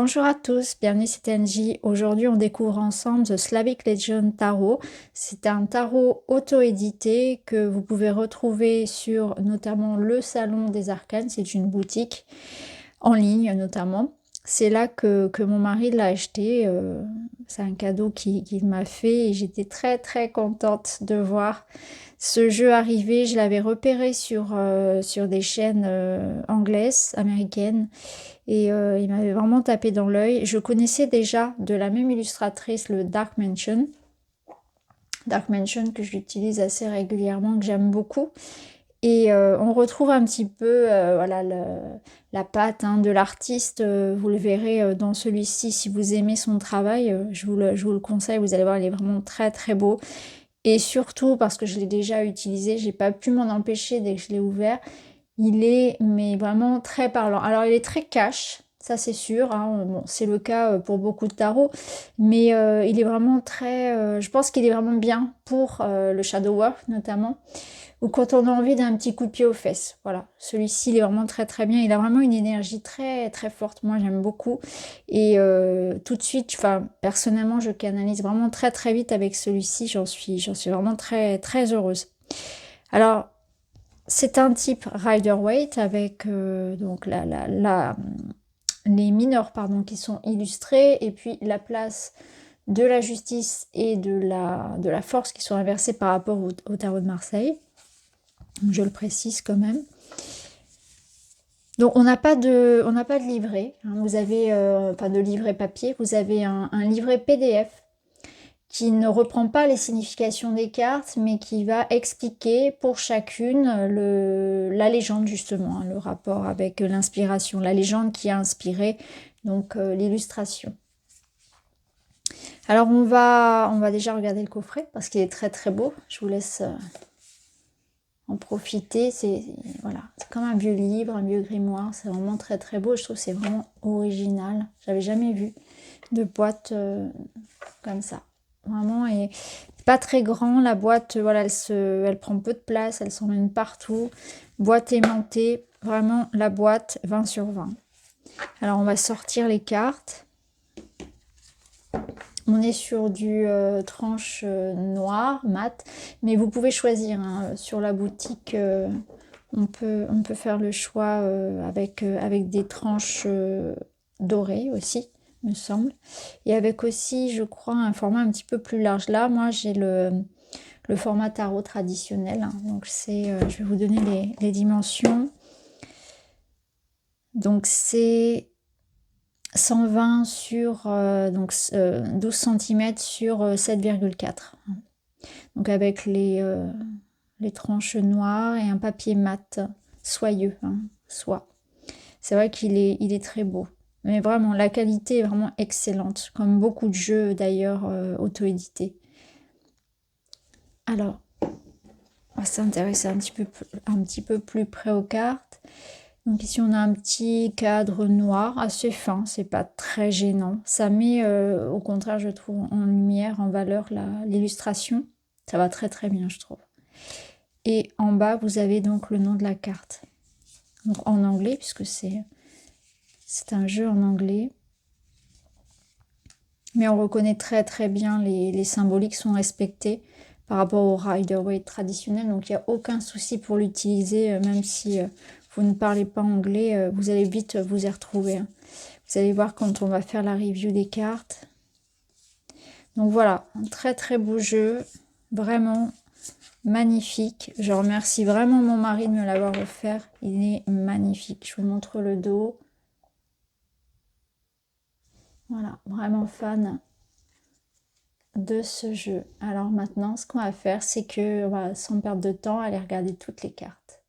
Bonjour à tous, bienvenue c'est Angie. Aujourd'hui on découvre ensemble The Slavic Legend Tarot. C'est un tarot auto-édité que vous pouvez retrouver sur notamment le Salon des Arcanes. C'est une boutique en ligne notamment. C'est là que mon mari l'a acheté. C'est un cadeau qu'il m'a fait et j'étais très contente de voir ce jeu arriver. Je l'avais repéré sur des chaînes anglaises, américaines. Et il m'avait vraiment tapé dans l'œil. Je connaissais déjà de la même illustratrice le Dark Mansion. Dark Mansion que j'utilise assez régulièrement, que j'aime beaucoup. Et on retrouve un petit peu voilà, la patte de l'artiste. Vous le verrez dans celui-ci si vous aimez son travail. Je vous le conseille, vous allez voir, il est vraiment très beau. Et surtout, parce que je l'ai déjà utilisé, j'ai pas pu m'en empêcher dès que je l'ai ouvert. Il est mais vraiment très parlant. Alors il est très cash, ça c'est sûr, bon, c'est le cas pour beaucoup de tarots, mais il est vraiment très... je pense qu'il est vraiment bien pour le shadow work notamment, ou quand on a envie d'un petit coup de pied aux fesses. Voilà, celui-ci il est vraiment très bien, il a vraiment une énergie très forte, moi j'aime beaucoup. Et tout de suite, enfin personnellement je canalise vraiment très vite avec celui-ci, j'en suis vraiment très heureuse. Alors, c'est un type Rider-Waite avec donc les mineurs pardon, qui sont illustrés et puis la place de la justice et de la force qui sont inversées par rapport au tarot de Marseille. Je le précise quand même. Donc on n'a pas de livret. Vous avez pas de livret papier. Vous avez un livret PDF qui ne reprend pas les significations des cartes, mais qui va expliquer pour chacune la légende justement, le rapport avec l'inspiration, la légende qui a inspiré donc l'illustration. Alors on va déjà regarder le coffret parce qu'il est très beau. Je vous laisse en profiter. C'est voilà, c'est comme un vieux livre, un vieux grimoire. C'est vraiment très beau. Je trouve que c'est vraiment original. J'avais jamais vu de boîte comme ça. Vraiment, et pas très grand, la boîte, voilà, elle prend peu de place, elle s'emmène partout. Boîte aimantée, vraiment la boîte 20 sur 20. Alors on va sortir les cartes. On est sur du tranche noir, mat, mais vous pouvez choisir. Sur la boutique, on peut faire le choix avec des tranches dorées aussi, me semble. Et avec aussi, je crois, un format un petit peu plus large. Là, moi, j'ai le format tarot traditionnel. Donc, je vais vous donner les dimensions. Donc, c'est 120 sur 12 cm sur 7,4. Donc, avec les tranches noires et un papier mat soyeux, soie. C'est vrai qu'il est très beau. Mais vraiment, la qualité est vraiment excellente, comme beaucoup de jeux d'ailleurs auto-édités. Alors, on va s'intéresser un petit peu plus près aux cartes. Donc ici, on a un petit cadre noir assez fin, c'est pas très gênant. Ça met, au contraire, je trouve, en lumière, en valeur l'illustration. Ça va très bien, je trouve. Et en bas, vous avez donc le nom de la carte. Donc en anglais, puisque c'est un jeu en anglais. Mais on reconnaît très bien les symboliques sont respectés par rapport au Rider-Waite traditionnel. Donc il n'y a aucun souci pour l'utiliser, même si vous ne parlez pas anglais, vous allez vite vous y retrouver. Vous allez voir quand on va faire la review des cartes. Donc voilà, un très beau jeu, vraiment magnifique. Je remercie vraiment mon mari de me l'avoir offert. Il est magnifique. Je vous montre le dos. Voilà, vraiment fan de ce jeu. Alors maintenant, ce qu'on va faire, c'est que, voilà, sans perdre de temps, aller regarder toutes les cartes.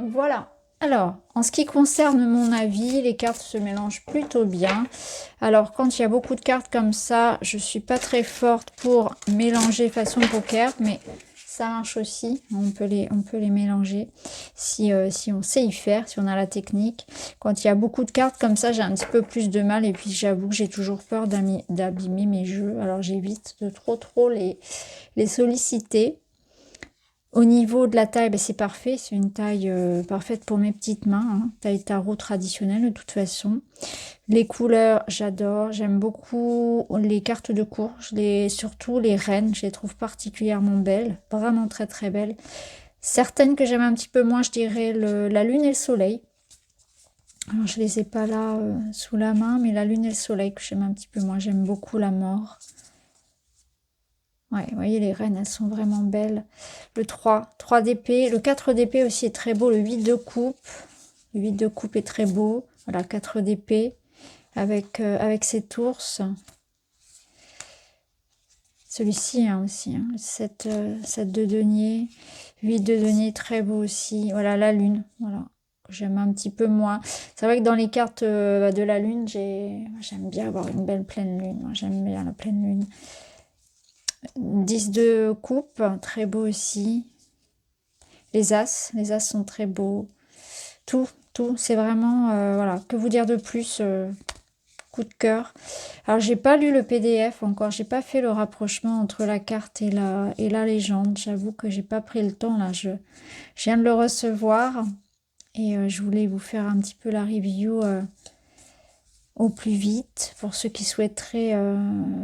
Voilà. Alors, en ce qui concerne mon avis, les cartes se mélangent plutôt bien. Alors, quand il y a beaucoup de cartes comme ça, je suis pas très forte pour mélanger façon poker, mais ça marche aussi. On peut les mélanger si on sait y faire, si on a la technique. Quand il y a beaucoup de cartes comme ça, j'ai un petit peu plus de mal. Et puis, j'avoue que j'ai toujours peur d'abîmer mes jeux. Alors, j'évite de trop les solliciter. Au niveau de la taille, ben c'est parfait. C'est une taille parfaite pour mes petites mains. Hein. Taille tarot traditionnelle de toute façon. Les couleurs, j'adore. J'aime beaucoup les cartes de course. Surtout les reines, je les trouve particulièrement belles. Vraiment très belles. Certaines que j'aime un petit peu moins, je dirais la lune et le soleil. Alors, je les ai pas là sous la main, mais la lune et le soleil que j'aime un petit peu moins. J'aime beaucoup la mort. Ouais, vous voyez, les reines, elles sont vraiment belles. Le 3 d'épée. Le 4 d'épée aussi est très beau. Le 8 de coupe. Le 8 de coupe est très beau. Voilà, 4 d'épée avec cet ours. Celui-ci hein, aussi. Hein, 7 de denier. 8 de denier, très beau aussi. Voilà, la lune. Voilà, j'aime un petit peu moins. C'est vrai que dans les cartes de la lune, j'aime bien avoir une belle pleine lune. J'aime bien la pleine lune. 10 de coupe, très beau aussi. Les as sont très beaux. Tout, c'est vraiment, voilà, que vous dire de plus, coup de cœur. Alors, j'ai pas lu le PDF encore, j'ai pas fait le rapprochement entre la carte et la légende. J'avoue que j'ai pas pris le temps, là, je viens de le recevoir. Et je voulais vous faire un petit peu la review au plus vite, pour ceux qui souhaiteraient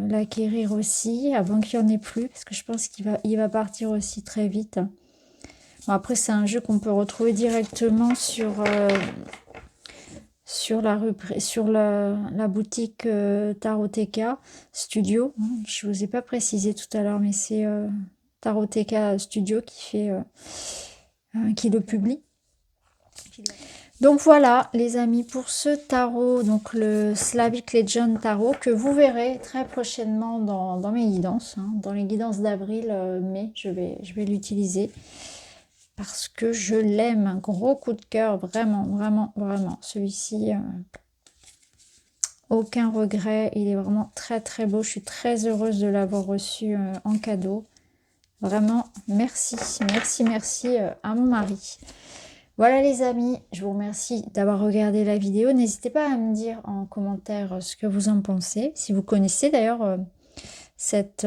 l'acquérir aussi, avant qu'il n'y en ait plus, parce que je pense qu'il va partir aussi très vite. Bon, après, c'est un jeu qu'on peut retrouver directement sur la boutique Taroteka Studio. Je ne vous ai pas précisé tout à l'heure, mais c'est Taroteka Studio qui le publie. Donc voilà les amis pour ce tarot, donc le Slavic Legend Tarot que vous verrez très prochainement dans mes guidances, hein, dans les guidances d'avril, mai, je vais l'utiliser parce que je l'aime, un gros coup de cœur, vraiment. Celui-ci, aucun regret, il est vraiment très beau, je suis très heureuse de l'avoir reçu en cadeau. Vraiment, merci à mon mari. Voilà les amis, je vous remercie d'avoir regardé la vidéo. N'hésitez pas à me dire en commentaire ce que vous en pensez. Si vous connaissez d'ailleurs cet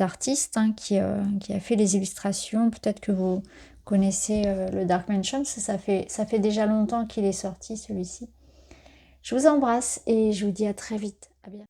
artiste hein, qui a fait les illustrations, peut-être que vous connaissez le Dark Mansion. Ça fait déjà longtemps qu'il est sorti celui-ci. Je vous embrasse et je vous dis à très vite. À bientôt.